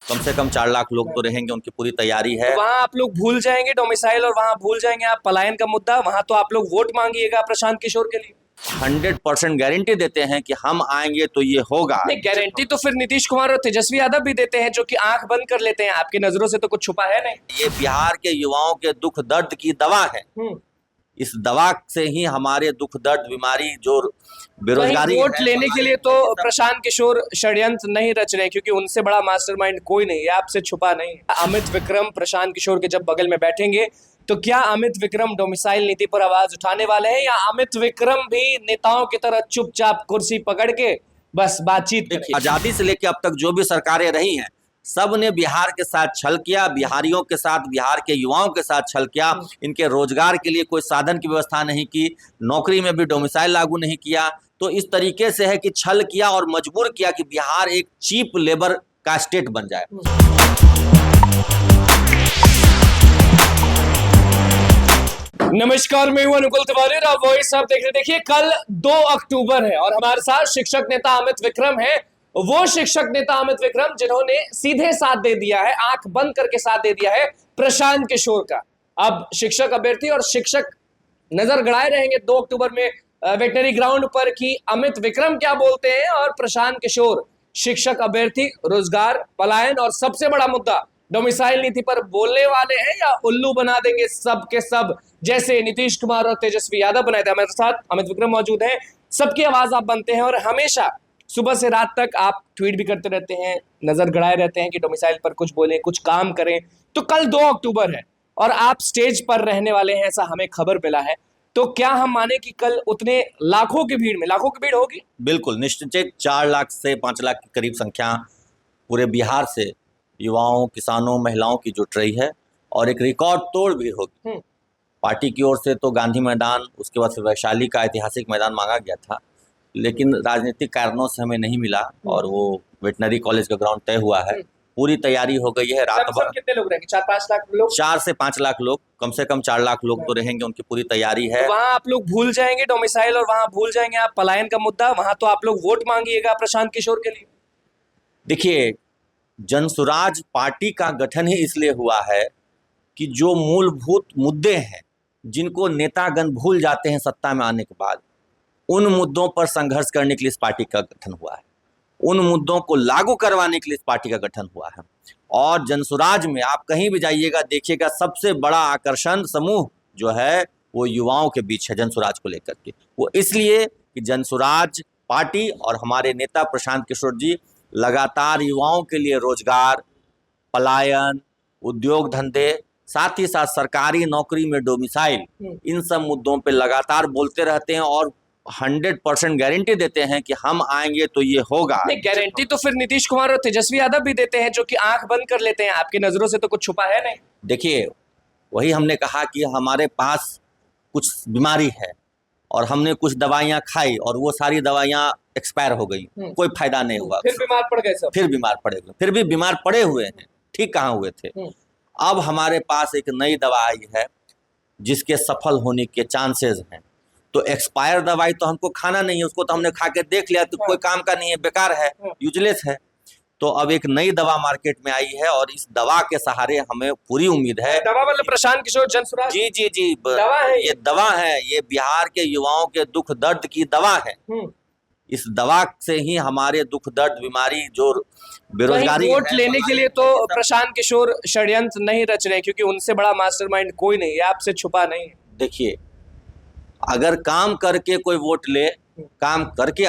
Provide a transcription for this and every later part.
कम से कम 4 लाख लोग तो रहेंगे, उनकी पूरी तैयारी है। वहां आप लोग भूल जाएंगे डोमिसाइल और वहां भूल जाएंगे आप पलायन का मुद्दा। वहां तो आप लोग वोट मांगिएगा प्रशांत किशोर के लिए। 100% गारंटी देते हैं कि हम आएंगे तो ये होगा। नहीं, गारंटी तो फिर नीतीश कुमार और तेजस्वी यादव भी देते हैं, जो कि आंख बंद कर लेते हैं। आपकी नजरों से तो कुछ छुपा है नहीं। ये बिहार के युवाओं के दुख दर्द की दवा है। इस दवा से ही हमारे दुख दर्द, बीमारी, जो बेरोजगारी वोट है, लेने के लिए तो प्रशांत किशोर षड्यंत्र नहीं रच रहे, क्योंकि उनसे बड़ा मास्टरमाइंड कोई नहीं है, आपसे छुपा नहीं है। अमित विक्रम प्रशांत किशोर के जब बगल में बैठेंगे तो क्या अमित विक्रम डोमिसाइल नीति पर आवाज उठाने वाले हैं, या अमित विक्रम भी नेताओं की तरह चुपचाप कुर्सी पकड़ के बस बातचीत करें? आजादी से लेकर अब तक जो भी सरकारें रही हैं, सब ने बिहार के साथ छल किया, बिहारियों के साथ, बिहार के युवाओं के साथ छल किया। इनके रोजगार के लिए कोई साधन की व्यवस्था नहीं की, नौकरी में भी डोमिसाइल लागू नहीं किया। तो इस तरीके से है कि छल किया और मजबूर किया कि बिहार एक चीप लेबर का स्टेट बन जाए। नमस्कार, मैं हूं अनुकुल तिवारी, आप वॉइस आप देख रहे। देखिए, कल 2 अक्टूबर है और हमारे साथ शिक्षक नेता अमित विक्रम है। वो शिक्षक नेता अमित विक्रम जिन्होंने सीधे साथ दे दिया है, आंख बंद करके साथ दे दिया है प्रशांत किशोर का। अब शिक्षक अभ्यर्थी और शिक्षक नजर गड़ाए रहेंगे 2 अक्टूबर में वेटनरी ग्राउंड पर कि अमित विक्रम क्या बोलते हैं और प्रशांत किशोर शिक्षक अभ्यर्थी, रोजगार, पलायन और सबसे बड़ा मुद्दा डोमिसाइल नीति पर बोलने वाले हैं, या उल्लू बना देंगे सब के सब, जैसे नीतीश कुमार और तेजस्वी यादव बनाए थे। हमारे साथ अमित विक्रम मौजूद हैं। सबकी आवाज आप बनते हैं और हमेशा सुबह से रात तक आप ट्वीट भी करते रहते हैं, नजर गड़ाए रहते हैं कि डोमिसाइल पर कुछ बोलें, कुछ काम करें। तो कल 2 अक्टूबर है और आप स्टेज पर रहने वाले हैं, ऐसा हमें खबर मिला है। तो क्या हम माने कि कल उतने लाखों की भीड़ होगी? बिल्कुल निश्चित। 4 लाख से 5 लाख के करीब संख्या पूरे बिहार से युवाओं, किसानों, महिलाओं की जुट रही है और एक रिकॉर्ड तोड़ भीड़ होगी। पार्टी की ओर से तो गांधी मैदान, उसके बाद फिर वैशाली का ऐतिहासिक मैदान मांगा गया था, लेकिन राजनीतिक कारणों से हमें नहीं मिला और वो वेटनरी कॉलेज का ग्राउंड तय हुआ है। पूरी तैयारी हो गई है। रात भर कितने लोग रहेंगे? 4-5 लाख लोग? 4 से 5 लाख लोग, कम से कम 4 लाख लोग तो रहेंगे, उनकी पूरी तैयारी है। तो वहां आप लोग भूल जाएंगे डोमिसाइल और वहां भूल जाएंगे आप पलायन का मुद्दा। वहां तो आप लोग वोट मांगिएगा प्रशांत किशोर के लिए। देखिए, जनसुराज पार्टी का गठन ही इसलिए हुआ है कि जो मूलभूत मुद्दे हैं, जिनको नेतागण भूल जाते हैं सत्ता में आने के बाद, उन मुद्दों पर संघर्ष करने के लिए इस पार्टी का गठन हुआ है। उन मुद्दों को लागू करवाने के लिए इस पार्टी का गठन हुआ है। और जनसुराज में आप कहीं भी जाइएगा, देखिएगा, सबसे बड़ा आकर्षण समूह जो है वो युवाओं के बीच है जनसुराज को लेकर के। वो इसलिए कि जनसुराज पार्टी और हमारे नेता प्रशांत किशोर जी लगातार युवाओं के लिए रोजगार, पलायन, उद्योग धंधे, साथ ही साथ सरकारी नौकरी में डोमिसाइल, इन सब मुद्दों पे लगातार बोलते रहते हैं और 100% गारंटी देते हैं कि हम आएंगे तो ये होगा। नहीं, गारंटी तो फिर नीतीश कुमार और तेजस्वी यादव भी देते हैं, जो कि आंख बंद कर लेते हैं। आपकी नजरों से तो कुछ छुपा है नहीं। देखिए, वही हमने कहा कि हमारे पास कुछ बीमारी है और हमने कुछ दवाइयाँ खाई और वो सारी दवाइयाँ एक्सपायर हो गई, कोई फायदा नहीं हुआ। फिर बीमार पड़ गए सब। फिर बीमार पड़े हुए, फिर भी बीमार पड़े हुए हैं, ठीक कहाँ हुए थे। अब हमारे पास एक नई दवा आई है जिसके सफल होने के चांसेस हैं। तो एक्सपायर दवाई तो हमको खाना नहीं है, उसको तो हमने खा के देख लिया, तो कोई काम का नहीं है, बेकार है, यूजलेस है। तो अब एक नई दवा मार्केट में आई है और इस दवा के सहारे हमें पूरी उम्मीद है। दवा मतलब प्रशांत किशोर जनसुराज? जी जी जी, दवा है ये दवा है, ये बिहार के युवाओं के दुख दर्द की दवा है। इस दवा से ही हमारे दुख दर्द, बीमारी, जो बेरोजगारी, वोट लेने के लिए तो प्रशांत किशोर षड्यंत्र नहीं रच रहे, क्योंकि उनसे बड़ा मास्टरमाइंड कोई नहीं है, आपसे छुपा नहीं है। देखिए, अगर काम करके कोई वोट ले, काम करके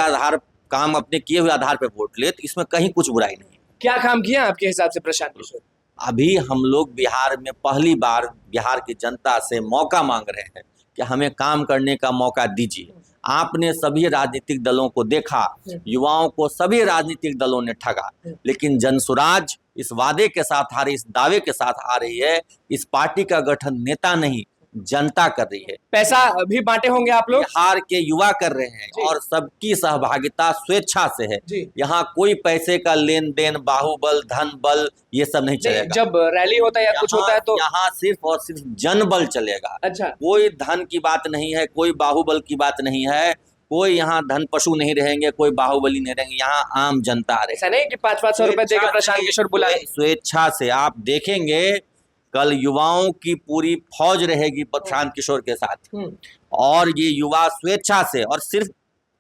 काम अपने किए हुए आधार पे वोट ले, तो इसमें कहीं कुछ बुराई नहीं है। क्या काम किया आपके हिसाब से प्रशांत किशोर? अभी हम लोग बिहार में पहली बार बिहार की जनता से मौका मांग रहे हैं कि हमें काम करने का मौका दीजिए। आपने सभी राजनीतिक दलों को देखा, युवाओं को सभी राजनीतिक दलों ने ठगा, लेकिन जनसुराज इस वादे के साथ आ रही, इस दावे के साथ आ रही है। इस पार्टी का गठन नेता नहीं, जनता कर रही है। पैसा भी बांटे होंगे आप लोग? बिहार के युवा कर रहे हैं और सबकी सहभागिता स्वेच्छा से है। यहाँ कोई पैसे का लेन देन, बाहुबल, धन बल, ये सब नहीं चलेगा। जब रैली होता है या कुछ होता है तो यहाँ सिर्फ और सिर्फ जन बल चलेगा। अच्छा, कोई धन की बात नहीं है, कोई बाहुबल की बात नहीं है। कोई यहाँ धन पशु नहीं रहेंगे, कोई बाहुबली नहीं रहेंगे, यहाँ आम जनता रहे। ऐसा नहीं कि 500-500 रुपए देकर प्रशांत किशोर बुलाए। स्वेच्छा से आप देखेंगे कल युवाओं की पूरी फौज रहेगी प्रशांत किशोर के साथ, और ये युवा स्वेच्छा से, और सिर्फ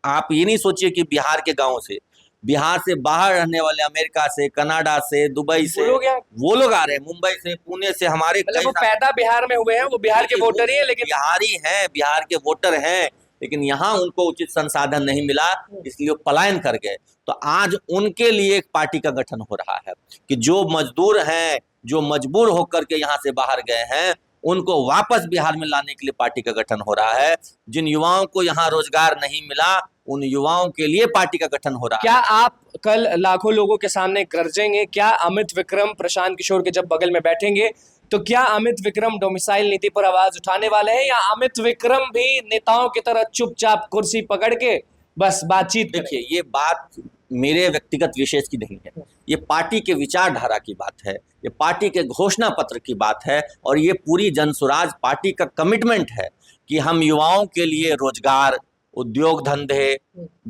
आप ये नहीं सोचिए कि बिहार के गांव से, बिहार से बाहर रहने वाले, अमेरिका से, कनाडा से, दुबई से वो लोग आ रहे हैं, मुंबई से, पुणे से, हमारे मतलब वो पैदा बिहार में हुए हैं, वो बिहार के वोटर ही है, लेकिन बिहारी हैं, बिहार के वोटर हैं, लेकिन यहाँ उनको उचित संसाधन नहीं मिला, इसलिए पलायन कर गए। तो आज उनके लिए एक पार्टी का गठन हो रहा है कि जो मजदूर हैं, जो मजबूर होकर के यहाँ से बाहर गए हैं, उनको वापस बिहार में लाने के लिए पार्टी का गठन हो रहा है। जिन युवाओं को यहाँ रोजगार नहीं मिला, उन युवाओं के लिए पार्टी का गठन हो रहा है। क्या आप कल लाखों लोगों के सामने गरजेंगे? क्या अमित विक्रम प्रशांत किशोर के जब बगल में बैठेंगे तो क्या अमित विक्रम डोमिसाइल नीति पर आवाज उठाने वाले हैं, या अमित विक्रम भी नेताओं की तरह चुपचाप कुर्सी पकड़ के बस बातचीत? देखिए, ये बात मेरे व्यक्तिगत विशेष की नहीं है, ये पार्टी के विचारधारा की बात है, ये पार्टी के घोषणा पत्र की बात है, और ये पूरी जनसुराज पार्टी का कमिटमेंट है कि हम युवाओं के लिए रोजगार, उद्योग धंधे,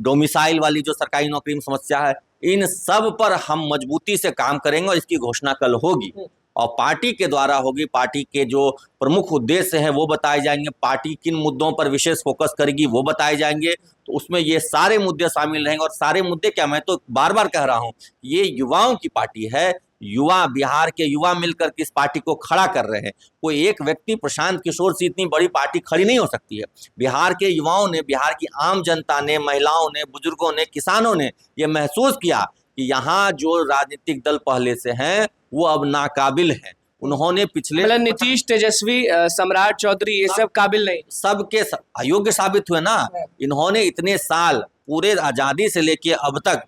डोमिसाइल वाली जो सरकारी नौकरी में समस्या है, इन सब पर हम मजबूती से काम करेंगे, और इसकी घोषणा कल होगी और पार्टी के द्वारा होगी। पार्टी के जो प्रमुख उद्देश्य हैं वो बताए जाएंगे, पार्टी किन मुद्दों पर विशेष फोकस करेगी वो बताए जाएंगे। तो उसमें ये सारे मुद्दे शामिल रहेंगे, और सारे मुद्दे क्या, मैं तो बार बार कह रहा हूँ, ये युवाओं की पार्टी है, युवा, बिहार के युवा मिलकर के इस पार्टी को खड़ा कर रहे हैं। कोई एक व्यक्ति प्रशांत किशोर से इतनी बड़ी पार्टी खड़ी नहीं हो सकती है। बिहार के युवाओं ने, बिहार की आम जनता ने, महिलाओं ने, बुजुर्गों ने, किसानों ने ये महसूस किया कि यहाँ जो राजनीतिक दल पहले से हैं वो अब नाकाबिल हैं। उन्होंने पिछले, मतलब नीतीश, तेजस्वी, सम्राट चौधरी, ये सब काबिल नहीं, सबके अयोग्य साबित हुए ना। इन्होंने इतने साल, पूरे आजादी से लेके अब तक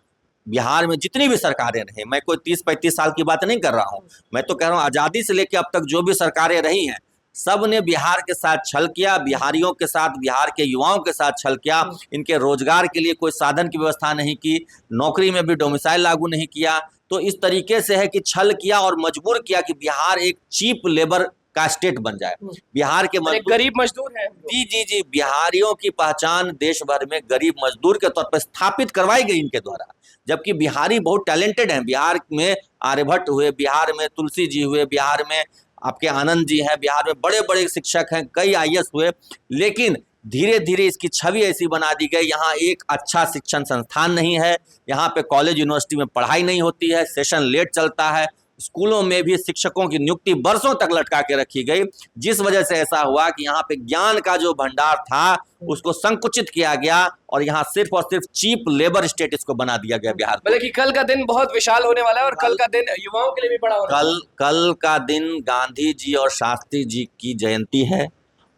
बिहार में जितनी भी सरकारें रही, मैं कोई 30-35 साल की बात नहीं कर रहा हूं, मैं तो कह रहा हूं आजादी से लेके अब तक जो भी सरकारें रही हैं, सब ने बिहार के साथ छल किया, बिहारियों के साथ, बिहार के युवाओं के साथ छल किया। इनके रोजगार के लिए कोई साधन की व्यवस्था नहीं की, नौकरी में भी डोमिसाइल लागू नहीं किया। तो इस तरीके से है कि छल किया और मजबूर किया कि बिहार एक चीप लेबर का स्टेट बन जाए। बिहार के गरीब मजदूर हैं। जी, बिहारियों की पहचान देश भर में गरीब मजदूर के तौर पर स्थापित करवाई गई इनके द्वारा, जबकि बिहारी बहुत टैलेंटेड हैं। बिहार में आर्यभट्ट हुए, बिहार में तुलसी जी हुए, बिहार में आपके आनंद जी हैं, बिहार में बड़े बड़े शिक्षक हैं, कई IAS हुए, लेकिन धीरे धीरे इसकी छवि ऐसी बना दी गई, यहाँ एक अच्छा शिक्षण संस्थान नहीं है, यहाँ पे कॉलेज यूनिवर्सिटी में पढ़ाई नहीं होती है, सेशन लेट चलता है, स्कूलों में भी शिक्षकों की नियुक्ति वर्षों तक लटका के रखी गई, जिस वजह से ऐसा हुआ कि यहाँ पे ज्ञान का जो भंडार था उसको संकुचित किया गया, और यहाँ सिर्फ और सिर्फ चीप लेबर स्टेट इसको बना दिया गया बिहार। मतलब कि कल का दिन बहुत विशाल होने वाला है, और कल का दिन युवाओं के लिए भी बड़ा होने वाला है। कल का दिन गांधी जी और शास्त्री जी की जयंती है,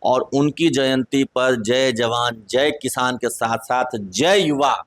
और उनकी जयंती पर जय जवान जय किसान के साथ साथ जय युवा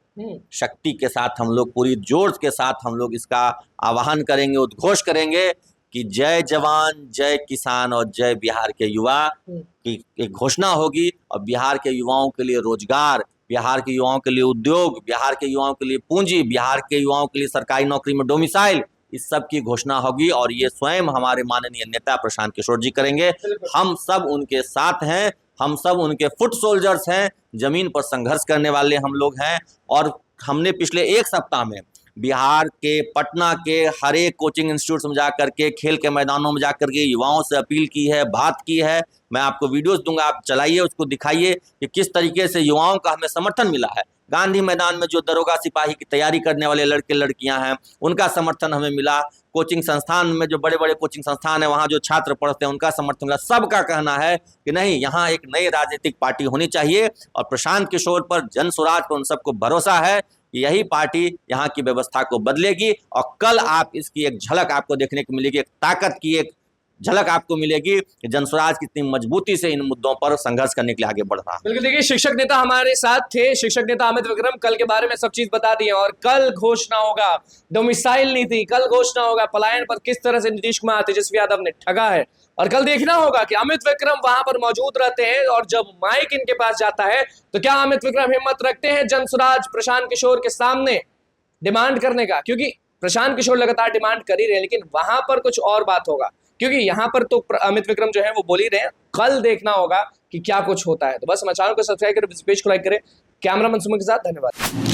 शक्ति के साथ हम लोग पूरी जोर के साथ हम लोग इसका आह्वान करेंगे, उद्घोष करेंगे कि जय जवान जय किसान और जय बिहार के युवा की एक घोषणा होगी। और बिहार के युवाओं के लिए रोजगार, बिहार के युवाओं के लिए उद्योग, बिहार के युवाओं के लिए पूंजी, बिहार के युवाओं के लिए सरकारी नौकरी में डोमिसाइल, इस सब की घोषणा होगी, और ये स्वयं हमारे माननीय नेता प्रशांत किशोर जी करेंगे। हम सब उनके साथ हैं, हम सब उनके फुट सोल्जर्स हैं, जमीन पर संघर्ष करने वाले हम लोग हैं। और हमने पिछले एक सप्ताह में बिहार के, पटना के हर एक कोचिंग इंस्टीट्यूट में जा करके, खेल के मैदानों में जा करके युवाओं से अपील की है, बात की है। मैं आपको वीडियोस दूंगा, आप चलाइए, उसको दिखाइए कि किस तरीके से युवाओं का हमें समर्थन मिला है। गांधी मैदान में जो दरोगा सिपाही की तैयारी करने वाले लड़के लड़कियां हैं, उनका समर्थन हमें मिला। कोचिंग संस्थान में जो बड़े बड़े कोचिंग संस्थान है, वहाँ जो छात्र पढ़ते हैं, उनका समर्थन मिला। सबका कहना है कि नहीं, यहाँ एक नई राजनीतिक पार्टी होनी चाहिए, और प्रशांत किशोर पर, जनसुराज पर उन सबको भरोसा है कि यही पार्टी यहाँ की व्यवस्था को बदलेगी। और कल आप इसकी एक झलक आपको देखने को मिलेगी, एक ताकत की एक झलक आपको मिलेगी कि जनसुराज कितनी मजबूती से इन मुद्दों पर संघर्ष करने के लिए आगे बढ़ रहा है। बिल्कुल, देखिए शिक्षक नेता हमारे साथ थे, शिक्षक नेता अमित विक्रम कल के बारे में सब चीज बता दी है, और कल घोषणा होगा डोमिसाइल नीति, कल घोषणा होगा पलायन पर किस तरह से नीतीश कुमार, तेजस्वी यादव ने ठगा है, और कल देखना होगा कि अमित विक्रम वहां पर मौजूद रहते हैं, और जब माइक इनके पास जाता है तो क्या अमित विक्रम हिम्मत रखते हैं जनसुराज प्रशांत किशोर के सामने डिमांड करने का, क्योंकि प्रशांत किशोर लगातार डिमांड कर ही रहे हैं, लेकिन वहां पर कुछ और बात होगा, क्योंकि यहाँ पर तो अमित विक्रम जो है वो बोल ही रहे हैं। कल देखना होगा कि क्या कुछ होता है। तो बस हमारे चैनल को सब्सक्राइब करें, पेज को लाइक करें, कैमरामैन सुमन के साथ धन्यवाद।